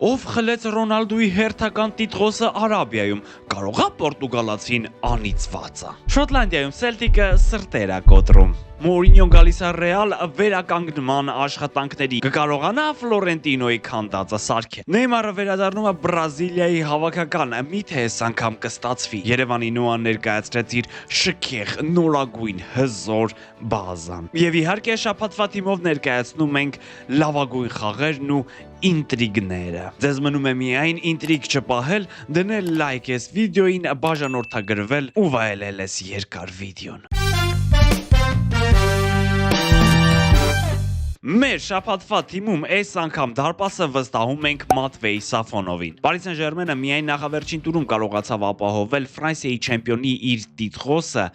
Ով խլեց Ռոնալդուի հերթական տիտղոսը Արաբիայում, կարողա Պորտուգալացին անիծվածը։ Շոտլանդիայում Սելտիկը սրտեր է կոտրում։ Մորինյոն գալիս է Ռեալ վերականգնման աշխատանքների, կկարողանա Ֆլորենտինոյի քանդածը սարքել։ Նեյմարը վերադառնում է Բրազիլիայի հավաքական, միթե այս անգամ կստացվի։ Երևանի նուան ներկայացրեց իր շքեղ, նորագույն, հզոր բազան։ Եվ իհարկե շաբաթվա թիմով ներկայացնում ենք լավագույն խաղերն ու ինտրիգները։ Ձեզ մնում է միայն ինտրիգ չպահել, դնել լայք այս վիդեոին, բաժանորդագրվել ու վայելել այս երկար վիդեոն։ Մեր շաբաթվա թիմում այս անգամ դարպասը վստահում ենք Մատվեյ Սաֆոնովին։ Պարի Սեն Ժերմենը միայն նախավերջին տուրում կարողացավ ապահովել Ֆրանսիայի չեմպիոնի իր տիտղոսը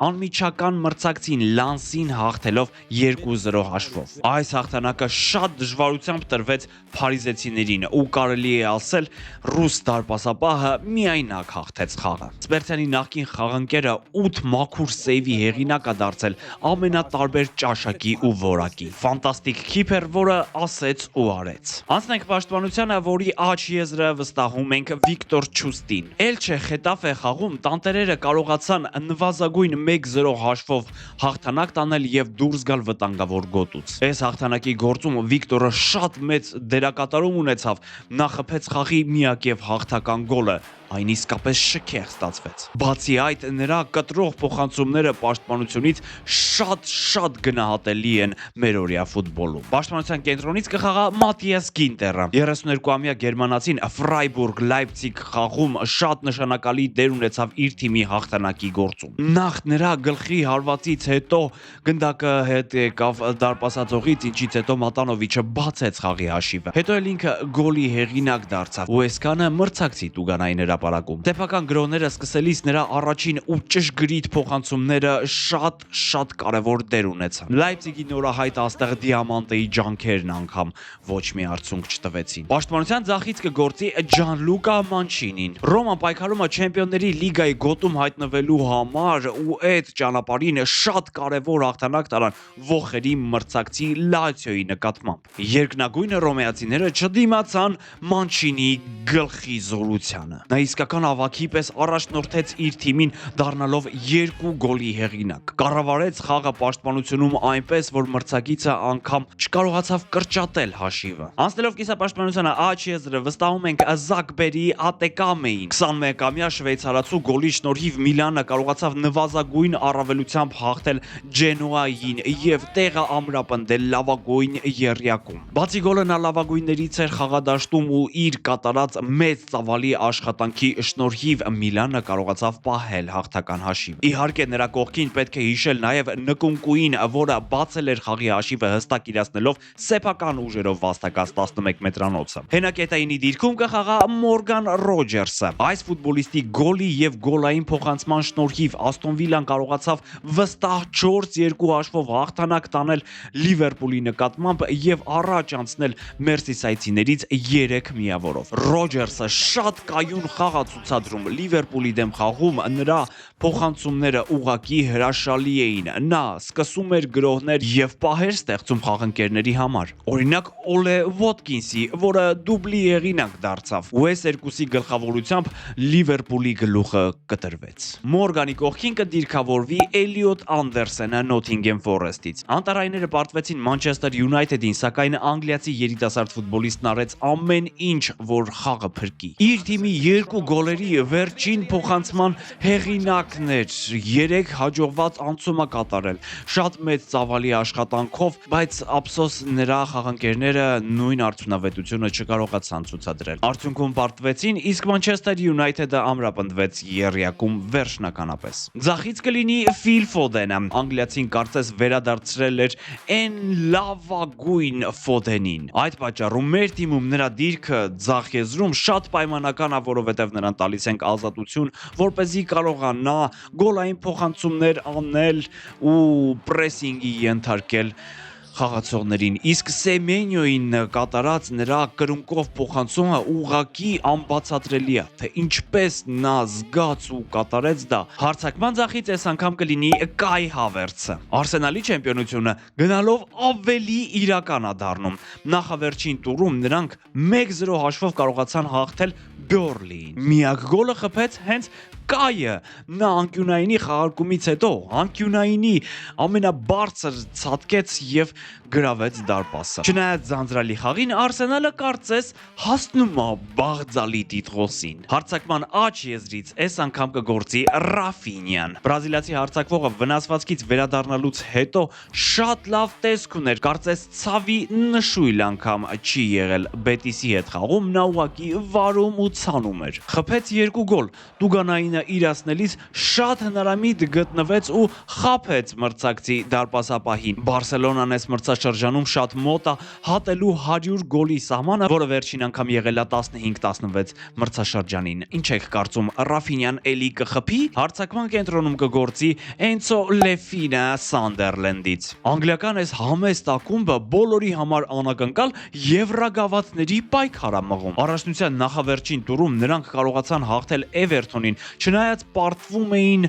անմիջական մրցակցին Լանսին հաղթելով 2-0 հաշվով։ Այս հաղթանակը շատ դժվարությամբ տրվեց փարիզեցիներին ու կարելի է ասել ռուս դարպասապահը միայնակ հաղթեց խաղը։ Սպերցյանի նախկին խաղանկերը 8 մաքուր սեյվի հեղինակ է դարձել ամենատարբեր ճաշակի ու որակի։ Ֆանտաստիկ քիփեր, որը ասեց ու արեց։ Անցնենք պաշտպանությանը, որի աջ եզրը վստահում ենք Վիկտոր Չուստին։ Էլչե Խետաֆե խաղում տանտերերը կարողացան նվազագույն 1-0 հաշվով հաղթանակ տանել եւ դուրս գալ վտանգավոր գոտուց։ Այս հաղթանակի գործում Վիկտորը շատ մեծ դերակատարում ունեցավ, նա խփեց խաղի միակ եւ հաղթական գոլը, այն իսկապես շքեղ ստացվեց։ Բացի այդ, նրա կտրող փոխանցումները պաշտպանությունից շատ գնահատելի են մերօրյա ֆուտբոլում։ Պաշտպանության կենտրոնից կխաղա Մատիաս Գինտերը։ 32-ամյա գերմանացին Ֆրայբուրգ Լայպցիգ խաղում շատ նշանակալի դեր ունեցավ իր թիմի հաղթանակի գործում։ Նախ նրա գլխի հարվածից հետո գնդակը հետ եկավ դարպասածողից, ինչից հետո Մատանովիչը բացեց խաղի հաշիվը։ Հետո էլ ինքը գոլի հեղինակ դարձավ ու այսքանը մրցակցի Տուգանային հրապարակում։ Տեփական գրոները սկսելիս նրա առաջին ու ճշգրիտ փոխանցումները շատ կարևոր դեր ունեցան։ Լայպցիգի նորահայտ աստղ Դիամանտեի ջանքերն անգամ ոչ մի արդյունք չտվեցին։ Պաշտպանության ձախից կգործի Ջանլուկա Մանչինին։ Ռոման պայքարում է Չեմպիոնների լիգայի գոտում հայտնվելու համար ու այդ ճանապարհին շատ կարևոր հաղթանակ տարան ողերի մրցակցի Լացիոյի նկատմամբ։ Երկնագույն ռոմեացիները չդիմացան Մանչինի գլխի զորությանը։ Նա իսկական ավագի պես առաջնորդեց իր թիմին, դառնալով 2 գոլի հեղինակ։ Կառավարեց խաղը պաշտպանությունում այնպես, որ մրցակիցը անգամ չկարողացավ կրճատել հաշիվը։ Անցնելով կիսապաշտպանությանը աջ եզրը վստահում ենք Զակբերի Ատեկամեին։ 21-ամյա շվեյցարացու գոլի շնորհիվ Միլանը կարողացավ նվազագույն առավելությամբ հաղթել Ջենուային եւ տեղը ամրապնդել լավագույն եռյակում։ Բացի գոլը նա լավագույններից էր խաղադաշտում ու իր կատարած մեծ ծավալի աշխատանքի շնորհիվ Միլանը կարողացավ պահել հաղթական հաշիվը։ Իհարկե նրա կողքին պետք է հիշել նաև Նկունկուին, որը բացել էր խաղի հաշիվը հստակ իրացնելով սեփական ուժերով վաստակած 11 մետրանոցը։ Հենակետայինի դիրքում կխաղա Մորգան Ռոջերսը։ Այս ֆուտբոլիստի գոլի եւ գոլային փոխանցման շնորհիվ Աստոն Վիլան կարողացավ վստահ 4-2 հաշվով հաղթանակ տանել Լիվերպուլի նկատմամբ եւ առաջ անցնել մերսիսայցիներից 3 միավորով։ Ռոջերսը շատ կայուն խաղ է ցուցադրում Լիվերպուլի դեմ խաղում, նրա փոխանցումները ուղղակի հրաշալի էին։ Նա սկսում էր գրոհներ եւ պահեր ստեղծում խաղընկերների համար։ Օրինակ Օլե Վոտկինսի, որը դուբլի հեղինակ դարձավ։ Ու այս երկուսի գլխավորությամբ Լիվերպուլի գլուխը կտրվեց։ Մորգանի կողքին կդիրքավորվի Էլիոտ Անդերսենը Նոթինգեմ Ֆորեստից։ Անտարայինները պարտվեցին Մանչեսթեր Յունայթեդին, սակայն անգլիացի երիտասարդ ֆուտբոլիստն արեց ամեն ինչ, որ խաղը փրկի։ Իր թիմի 2 գոլերի վերջին փոխանցման հեղինակն էր, 3 հաջողված անցում է կատարել։ Շատ մեծ ծավալի աշխատանքով, բայց ափսոս նրա խաղընկերները նույն արդյունավետությունը չկարողացան ցուցադրել։ Արդյունքում պարտվեցին, իսկ Մանչեսթեր Յունայթեդը ամրապնդվեց եռյակում վերջնականապես։ Ձախից կլինի Ֆիլ Ֆոդենը։ Անգլիացին կարծես վերադարձրել էր այն լավագույն Ֆոդենին։ Այդ պատճառով մեր թիմում նրա դիրքը ձախ եզրում շատ պայմանական է, որովհետև նրան տալիս ենք ազատություն, որպեսզի կարողանա գոլային փոխանցումներ անել ու պրեսինգի ենթարկել խաղացողներին, իսկ Սեմենյոին կատարած նրա կրունկով փոխանցումը ուղղակի անբացատրելի է, թե ինչպես նա զգաց ու կատարեց դա։ Հարձակման ձախից այս անգամ կլինի Կայ Հավերցը։ Արսենալի չեմպիոնությունը գնալով ավելի իրական է դառնում։ Նախավերջին տուրում նրանք 1-0 հաշվով կարողացան հաղթել Բյորլիին։ Միակ գոլը խփեց հենց Կայը։ Նա անկյունայինի խաղարկումից հետո անկյունայինի ամենաբարձր ցատկեց եւ գրավեց դարպասը։ Չնայած ձանձրալի խաղին, Արսենալը կարծես հասնում է բաղձալի տիտղոսին։ Հարձակման աջ եզրից այս անգամ կգործի Ռաֆինյան։ Բրազիլացի հարձակվողը վնասվածքից վերադառնալուց հետո շատ լավ տեսք ուներ, կարծես ցավի նշույլ անգամ չի եղել Բետիսի հետ խաղում, նա ուղղակի վարում ու ցանում էր։ Խփեց 2 գոլ, Տուգանայինը իրացնելիս շատ հնարամիտ գտնվեց ու խաբեց մրցակցի դարպասապահին։ Բարսելոնան այս մրցաշրջանում շատ մոտ է հատելու 100 գոլի սահմանը, որը վերջին անգամ եղել է 15-16 մրցաշրջանին։ Ինչ եք կարծում, Ռաֆինյան էլի կխփի? Հարձակման կենտրոնում կգործի Էնցո Լեֆինը Սանդերլենդից։ Անգլիական այս համեստ ակումբը բոլորի համար անակնկալ եվրագավաթների պայքար է մղում։ Առաջնության նախավերջին տուրում նրանք կարողացան հաղթել Էվերթոնին, չնայած պարտվում էին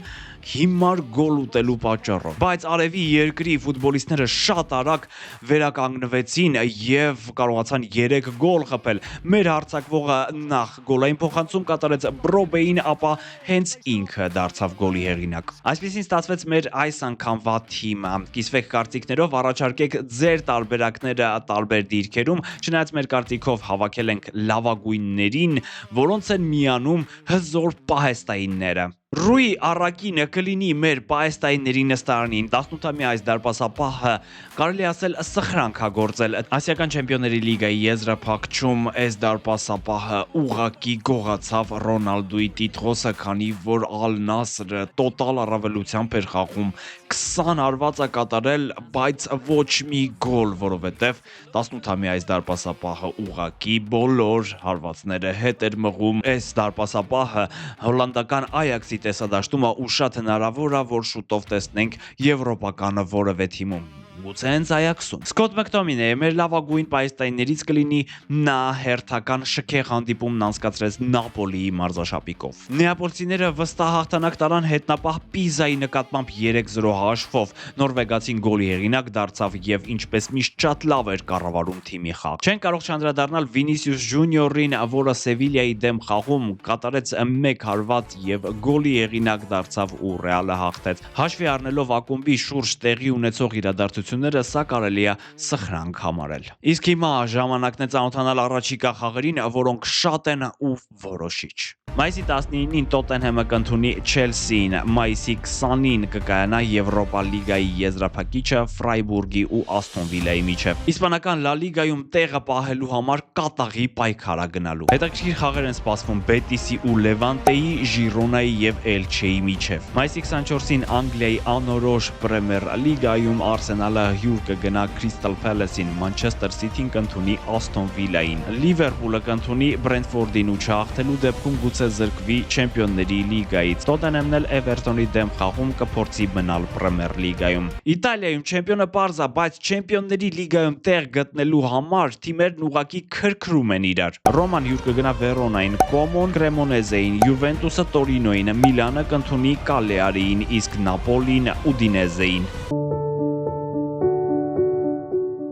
հիմար գոլ ուտելու պատճառով։ Բայց արևի երկրի ֆուտբոլիստները շատ արագ վերականգնվեցին եւ կարողացան 3 գոլ խփել։ Մեր հարձակվողը նախ գոլային փոխանցում կատարեց Բրոբեին, ապա հենց ինքը դարձավ գոլի հեղինակ։ Այսպեսին ստացվեց մեր այս անգամվա թիմը։ Կիսվեք կարծիքներով, առաջարկեք ձեր տարբերակները տարբեր դիրքերում, չնայած մեր կարծիքով հավաքել ենք լավագույններին, որոնց են միանում հզոր պահեստայինները։ Ռուի Առակինը կլինի մեր պահեստայինների նստարանին։ 18-ամյա այս դարպասապահը կարելի ասել սխրանք է գործել Ասիական չեմպիոնների լիգայի եզրափակչում։ Այս դարպասապահը ուղղակի գողացավ Ռոնալդոյի տիտղոսը, քանի որ Ալ Նասրը տոտալ առավելությամբ էր խաղում, 20 հարված է կատարել, բայց ոչ մի գոլ, որովհետև 18-ամյա այս դարպասապահը ուղղակի բոլոր հարվածները հետ էր մղում։ Այս դարպասապահը հոլանդական Այաքսի տեսադաշտում է ու շատ հնարավոր է, որ շուտով տեսնենք եվրոպական որևէ թիմում։ Գուցե հենց Այաքսում։ Սկոտ Մակտոմինեյը մեր լավագույն պահեստայիններից կլինի, նա հերթական շքեղ հանդիպումն անցկացրեց Նապոլիի մարզաշապիկով։ Նեապոլցիները վստահ հաղթանակ տարան հետնապահ Պիզայի նկատմամբ 3-0 հաշվով։ Նորվեգացին գոլի հեղինակ դարձավ եւ ինչպես միշտ շատ լավ էր կառավարում թիմի խաղ։ Չեն կարող չանդրադառնալ Վինիսիուս Ջունիորին, որը Սևիլիայի դեմ խաղում կատարեց 1 հարված եւ գոլի հեղինակ դարձավ ու Ռեալը հաղթեց։ Հաշվի առնելով ակումբի շուրջ տեղի ունեցող իրադարձությունները, սա կարելի է սխրանք համարել։ Իսկ հիմա ժամանակն է ծանոթանալ առաջիկա խաղերին, որոնք շատ են ու որոշիչ։ Մայիսի 19-ին Տոտենհեմը կընդունի Չելսիին, մայիսի 20-ին կկայանա Եվրոպա լիգայի եզրափակիչը Ֆրայբուրգի ու Ասթոն Վիլայի միջև։ Իսպանական Լա լիգայում տեղը պահելու համար կատաղի պայքար է գնալու։ Հետաքրքիր խաղեր են սպասվում Բետիսի ու Լևանտեի, Ժիրոնայի եւ Էլչեի միջև։ Մայիսի 24-ին Անգլիայի անորոշ Պրեմիեր լիգայում Արսենալը հյուր կգնա Քրիստալ Փալեսին, Մանչեսթեր Սիթին կընդունի Ասթոն Վիլային, Լիվերպուլը կընդունի Բրենթֆորդին ու չհաղթելու դեպքում գուցե զրկվի Չեմպիոնների լիգայից։ Տոտենհեմն էլ Էվերտոնի դեմ խաղում կփորձի մնալ Պրեմիեր լիգայում։ Իտալիայում չեմպիոնը պարզ է, բայց Չեմպիոնների լիգայում տեղ գտնելու համար թիմերն ուղղակի քրքրում են իրար։ Ռոման հյուր կգնա Վերոնային, Կոմոն Կրեմոնեզեին, Յուվենտուսը Տորինոյին, Միլանը կընդունի Կալեարիին, իսկ Նապոլին Ուդինեզեին։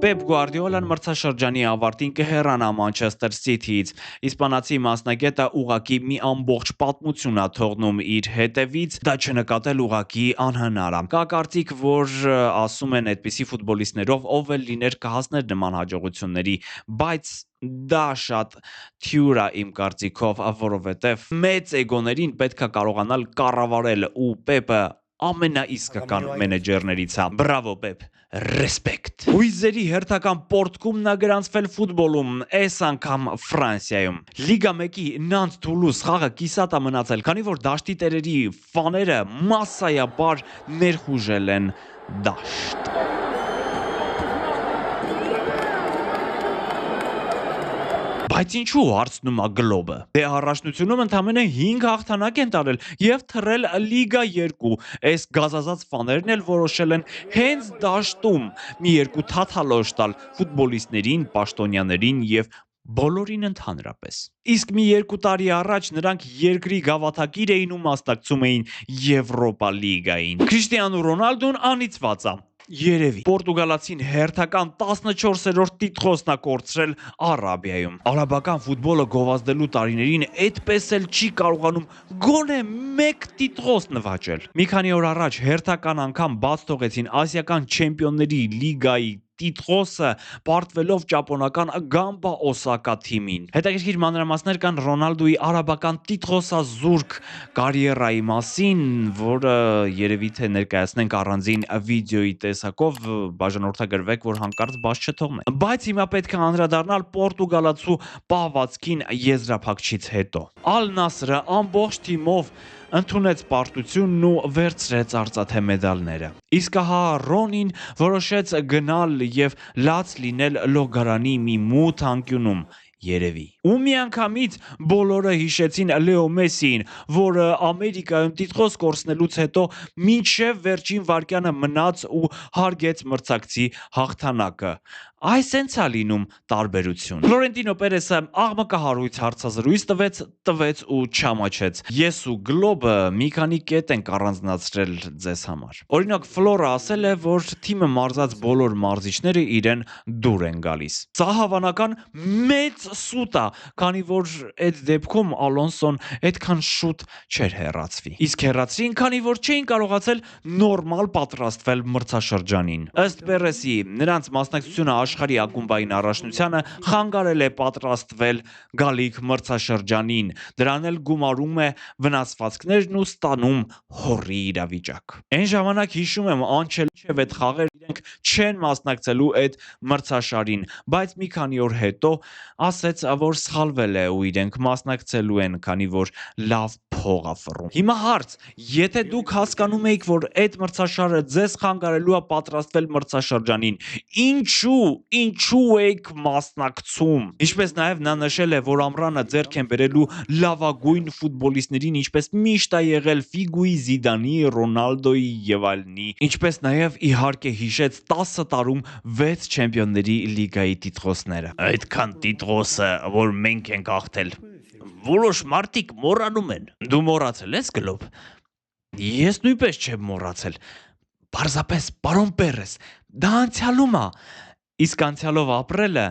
Պեպ Գուարդիոլան մրցաշրջանի ավարտին կհեռանա Մանչեսթեր Սիթիից։ Իսպանացի մասնագետը ուղղակի մի ամբողջ պատմություն է թողնում իր հետևից, դա չնկատել ուղղակի անհնար է։ Կա կարծիք, որ ասում են այդպիսի ֆուտբոլիստներով ով էլ լիներ կհասներ նման հաջողությունների, բայց դա շատ թյուր է իմ կարծիքով, որովհետև մեծ էգոներին պետք է կարողանալ կառավարել ու Պեպը ամենաիսկական մենեջերներից է։ Բրավո Պեպ, ռեսպեկտ։ Հույզերի հերթական պորտկումն է գրանցվել ֆուտբոլում, այս անգամ Ֆրանսիայում։ Լիգա 1-ի Նանտ Թուլուզ խաղը կիսատ է մնացել, քանի որ դաշտի տերերի ֆաները մասսայաբար ներխուժել են դաշտ։ Բայց ինչու հարցնում է Գլոբը։ Դե առաջնությունում ընդամենը 5 հաղթանակ են տարել եւ թռել Լիգա 2։ Այս գազազած ֆաներն էլ որոշել են հենց դաշտում մի երկու թաթալոշ տալ ֆուտբոլիստներին, պաշտոնյաներին եւ բոլորին ընդհանրապես։ Իսկ մի 2 տարի առաջ նրանք երկրի գավաթակիր էին ու մասնակցում էին Եվրոպա լիգային։ Քրիշտիանո Ռոնալդոն անիծված է։ Երևի Պորտուգալացին հերթական 14-րդ տիտղոսն է կորցրել Արաբիայում։ Արաբական ֆուտբոլը գովազդելու տարիներին այդպես էլ չի կարողանում գոնե մեկ տիտղոս նվաճել։ Մի քանի օր առաջ հերթական անգամ բաց թողեցին ասիական չեմպիոնների լիգայի տիտղոսը պարտվելով ճապոնական Գամբա Օսակա թիմին։ Հետաքրքիր մանրամասներ կան Ռոնալդոյի արաբական տիտղոսազուրկ կարիերայի մասին, որը երևի թե ներկայացնենք առանձին վիդեոյի տեսակով, բաժանորդագրվեք, որ հանկարծ բաց չթողնենք։ Բայց հիմա պետք է անդրադառնալ պորտուգալացու պահվածքին եզրափակչից հետո։ Ալ Նասրը ամբողջ թիմով ընդունեց պարտությունն ու վերցրեց արծաթե մեդալները։ Իսկ ահա Ռոնին որոշեց գնալ եւ լաց լինել լոգարանի մի մութ անկյունում, երևի։ Ու միանգամից բոլորը հիշեցին Լեո Մեսսիին, որը Ամերիկայում տիտղոս կորցնելուց հետո մինչև վերջին վայրկյանը մնաց ու հարգեց մրցակցի հաղթանակը։ Այս հենց է լինում տարբերություն։ Ֆլորենտինո Պերեսը աղմկահարույց հարցազրույց տվեց ու չամաչեց։ Ես ու Գլոբը մի քանի կետ ենք առանձնացրել ձեզ համար։ Օրինակ Ֆլորը ասել է, որ թիմը մարզած բոլոր մարզիչները իրեն դուր են գալիս։ Սա հավանական մեծ սուտ է, քանի որ այդ դեպքում Ալոնսոն այդքան շուտ չէր հեռացվի։ Իսկ հեռացրին, քանի որ չէին կարողացել նորմալ պատրաստվել մրցաշրջանին։ Ըստ Պերեսի, նրանց մասնակցությունը աշխարհի ակումբային առաջնությանը խանգարել է պատրաստվել գալիք մրցաշրջանին, դրան էլ գումարում է վնասվածքներն ու ստանում հորի իրավիճակ։ Այն ժամանակ հիշում եմ Անչելոթիի այդ խաղեր իրենք չեն մասնակցելու այդ մրցաշարին, բայց մի քանի օր հետո ասեց, որ սխալվել է ու իրենք մասնակցելու են, քանի որ լավ փող է ֆռում։ Հիմա հարց, եթե դուք հասկանում եք, որ այդ մրցաշարը ձեզ խանգարելու է պատրաստվել մրցաշրջանին, ինչու եք մասնակցում։ Ինչպես նաև նա նշել է, որ ամռանը ձեռք են բերելու լավագույն ֆուտբոլիստներին, ինչպես միշտ է եղել Ֆիգուի, Զիդանի, Ռոնալդոյի եւ այլնի, ինչպես նաև իհարկե հիշեց 10 տարում 6 չեմպիոնների լիգայի տիտղոսները։ Այդքան տիտղոսը, որ մենք ենք հաղթել, որոշ մարդիկ մոռանում են։ Դու մոռացել ես Գլոբ։ Ես նույնպես չեմ մոռացել։ Պարզապես, պարոն Պերես, դա անցյալում է։ Իսկ անցյալով ապրելը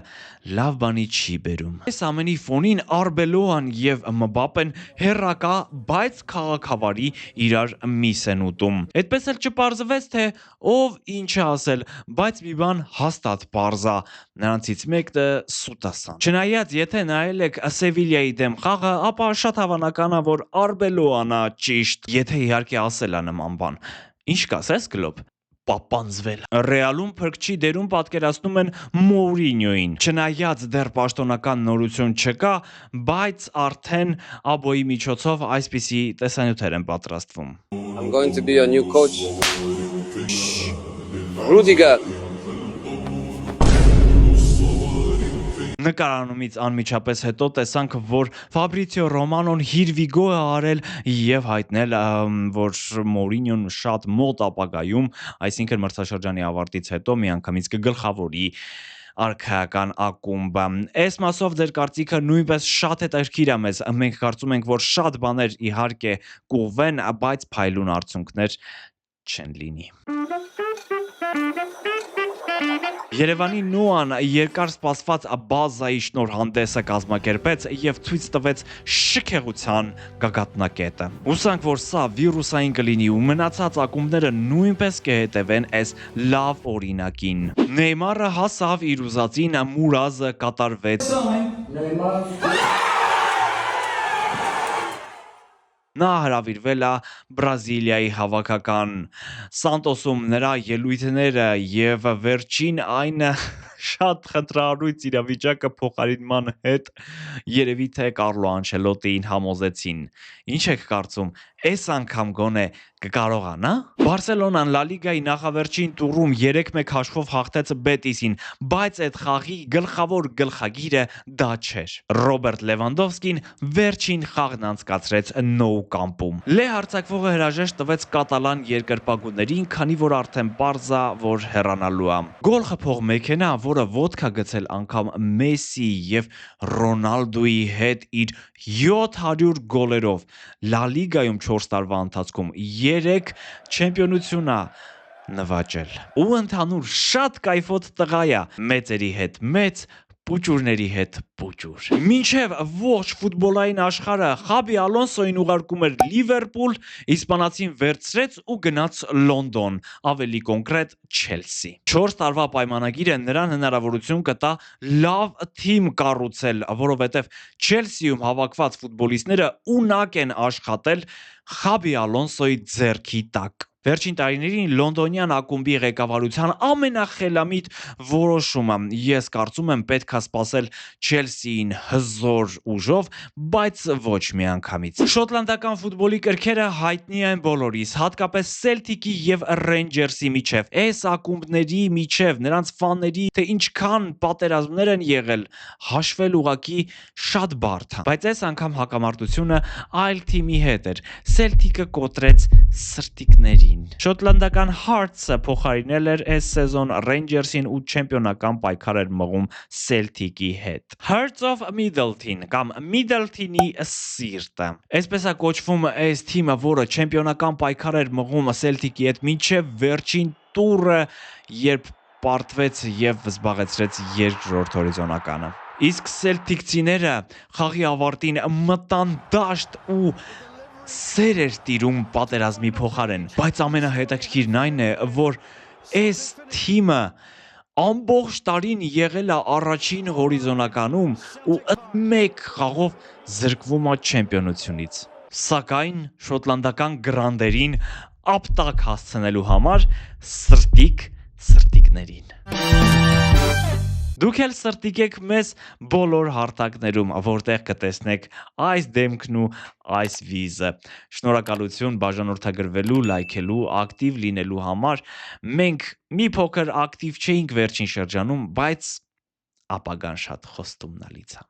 լավ բանի չի բերում։ Այս ամենի ֆոնին Արբելոան եւ Մբապեն հերակա, բայց քաղաքավարի իրար միս են ուտում։ Այդպես էլ չպարզվեց, թե ով ինչ է ասել, բայց մի բան հաստատ պարզ է, նրանցից մեկը Սուտասան։ Չնայած, եթե նայել եք Սևիլիայի դեմ խաղը, ապա շատ հավանական է, որ Արբելոան է ճիշտ, եթե իհարկե ասել է նման բան։ Ինչ կասես Գլոբ։ Պապանձվել։ Ռեալում փրկչի դերում պատկերացնում են Մոուրինյոին։ Չնայած դեռ պաշտոնական նորություն չկա, բայց արդեն Աբոյի միջոցով այսպիսի տեսանյութեր են պատրաստվում։ I'm going to be your new coach. Rudiger. Նկարանումից անմիջապես հետո տեսանք, որ Ֆաբրիցիո Ռոմանոն հիրվիգո է արել եւ հայտնել, որ Մորինյոն շատ մոտ ապագայում, այսինքն մրցաշրջանի ավարտից հետո միանգամից կգլխավորի արքայական ակումբը։ Այս մասով ձեր կարծիքը նույնպես շատ հետաքրքիր է մեզ։ Մենք կարծում ենք, որ շատ բաներ իհարկե կուղվեն, բայց փայլուն արդյունքներ չեն լինի։ Երևանի Նոան երկար սպասված բազայի շնորհանդեսը կազմակերպեց եւ ցույց տվեց շքեղության գագաթնակետը։ Հուսանք, որ սա վիրուսային կլինի ու մնացած ակումբները նույնպես կհետևեն այս լավ օրինակին։ Նեյմարը հասավ իր ուզածին, Մուրազը կատարվեց։ Նա հրավիրվել է Բրազիլիայի հավաքական Սանտոսում նրա ելույթները եւ վերջին այն շատ խնդրահարույց իրավիճակը փոխարինման հետ երևի թե Կարլո Անչելոտիին համոզեցին։ Ինչ եք կարծում, այս անգամ գոնե կկարողանա։ Բարսելոնան Լա Լիգայի նախավերջին տուրում 3-1 հաշվով հաղթեց Բետիսին, բայց այդ խաղի գլխավոր գլխագիրը դա չէր։ Ռոբերտ Լևանդովսկին վերջին խաղն անցկացրեց Nou Camp-ում։ Լե հարձակվողը հրաժեշտ տվեց կատալան երկրպագուներին, քանի որ արդեն պարզ է, որ հեռանալու է։ Գոլ խփող մեքենա, որը ոդկա գցել անգամ Մեսսի եւ Ռոնալդոյի հետ իր 700 գոլերով Լա Լիգայում 4 տարվա ընթացքում 3 չեմպիոնություն է նվաճել։ Ու ընդհանուր շատ կայֆոտ տղա է, մեծերի հետ մեծ, պուճուրների հետ պուճուր։ Մինչև ողջ ֆուտբոլային աշխարհը Խաբի Ալոնսոին ուղարկում էր Լիվերպուլ, իսպանացին վերցրեց ու գնաց Լոնդոն, ավելի կոնկրետ Չելսի։ 4 տարվա պայմանագիրը նրան հնարավորություն կտա լավ թիմ կառուցել, որովհետև Չելսիում հավաքված ֆուտբոլիստները ունակ են աշխատել Խաբի Ալոնսոյի ձեռքի տակ։ Վերջին տարիներին լոնդոնյան ակումբի ղեկավարության ամենախելամիտ որոշումը, ես կարծում եմ, պետք է սպասել Չելսիին հզոր ուժով, բայց ոչ միանգամից։ Շոտլանդական ֆուտբոլի կրքերը հայտնի են բոլորիս, հատկապես Սելտիկի եւ Ռեյնջերսի միջև։ Այս ակումբների միջև նրանց ֆանների թե ինչքան պատերազմներ են եղել, հաշվել ուղակի շատ բարդ է։ Բայց այս անգամ հակամարտությունը այլ թիմի հետ էր։ Սելտիկը կոտրեց սրտիկներին։ Շոտլանդական Hearts-ը փոխարինել էր այս սեզոն Rangers-ին ու չեմպիոնական պայքար էր մղում Celtic-ի հետ։ Hearts of Midleton կամ Middleton-ի սիրտը։ Այսպես է կոչվում այս թիմը, որը չեմպիոնական պայքար էր մղում Celtic-ի հետ մինչև վերջին տուրը, երբ պարտվեց եւ զբաղեցրեց երկրորդ հորիզոնականը։ Իսկ Celtic-ցիները խաղի ավարտին մտան դաշտ ու սեր էր տիրում պատերազմի փոխարեն, բայց ամենահետաքրքիրն այն է, որ այս թիմը ամբողջ տարին եղել է առաջին հորիզոնականում ու մեկ խաղով զրկվում է չեմպիոնությունից։ Սակայն շոտլանդական գրանդերին ապտակ հասցնելու համար սրտիկներին։ Դուք էլ սրտիկ եք մեզ բոլոր հարթակներում, որտեղ կտեսնեք այս դեմքն ու այս վիզը։ Շնորհակալություն բաժանորդագրվելու, լայքելու, ակտիվ լինելու համար։ Մենք մի փոքր ակտիվ չէինք վերջին շրջանում, բայց ապագան շատ խոստումնալից է։